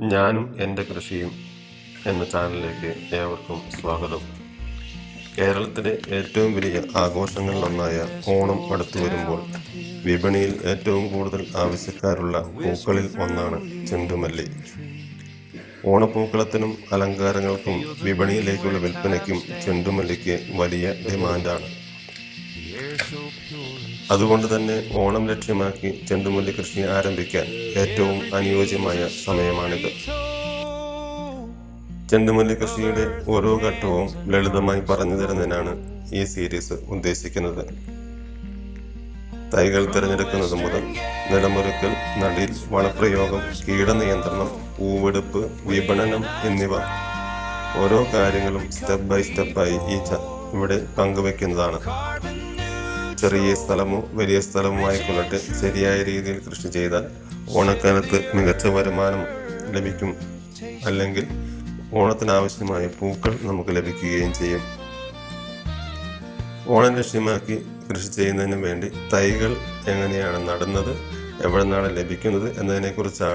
ഞാനും എൻ്റെ കൃഷിയും എന്ന ചാനലിലേക്ക് ഏവർക്കും സ്വാഗതം. കേരളത്തിലെ ഏറ്റവും വലിയ ആഘോഷങ്ങളിലൊന്നായ ഓണം അടുത്തു വരുമ്പോൾ വിപണിയിൽ ഏറ്റവും കൂടുതൽ ആവശ്യക്കാരുള്ള പൂക്കളിൽ ഒന്നാണ് ചെണ്ടുമല്ലി. ഓണപ്പൂക്കളത്തിനും അലങ്കാരങ്ങൾക്കും വിപണിയിലേക്കുള്ള വിൽപ്പനയ്ക്കും ചെണ്ടുമല്ലിക്ക് വലിയ ഡിമാൻഡാണ്. അതുകൊണ്ട് തന്നെ ഓണം ലക്ഷ്യമാക്കി ചെണ്ടുമല്ലി കൃഷി ആരംഭിക്കാൻ ഏറ്റവും അനുയോജ്യമായ സമയമാണിത്. ചെണ്ടുമല്ലി കൃഷിയുടെ ഓരോ ഘട്ടവും ലളിതമായി പറഞ്ഞു തരുന്നതിനാണ് ഈ സീരീസ് ഉദ്ദേശിക്കുന്നത്. തൈകൾ തിരഞ്ഞെടുക്കുന്നത് മുതൽ നിലമൊരുക്കൽ, നടീൽ, വളപ്രയോഗം, കീടനിയന്ത്രണം, പൂവെടുപ്പ്, വിപണനം എന്നിവ ഓരോ കാര്യങ്ങളും സ്റ്റെപ്പ് ബൈ സ്റ്റെപ്പായി ഇവിടെ പങ്കുവെക്കുന്നതാണ്. ചെറിയ സ്ഥലമോ വലിയ സ്ഥലമോ ആയിക്കൊള്ളട്ടെ, ശരിയായ രീതിയിൽ കൃഷി ചെയ്താൽ ഓണക്കാലത്ത് മികച്ച വരുമാനം ലഭിക്കും. അല്ലെങ്കിൽ ഓണത്തിനാവശ്യമായ പൂക്കൾ നമുക്ക് ലഭിക്കുകയും ചെയ്യും. ഓണം ലക്ഷ്യമാക്കി കൃഷി ചെയ്യുന്നതിന് വേണ്ടി തൈകൾ എങ്ങനെയാണ് നടുന്നത്, എവിടെ നിന്നാണ് ലഭിക്കുന്നത് എന്നതിനെക്കുറിച്ചാണ്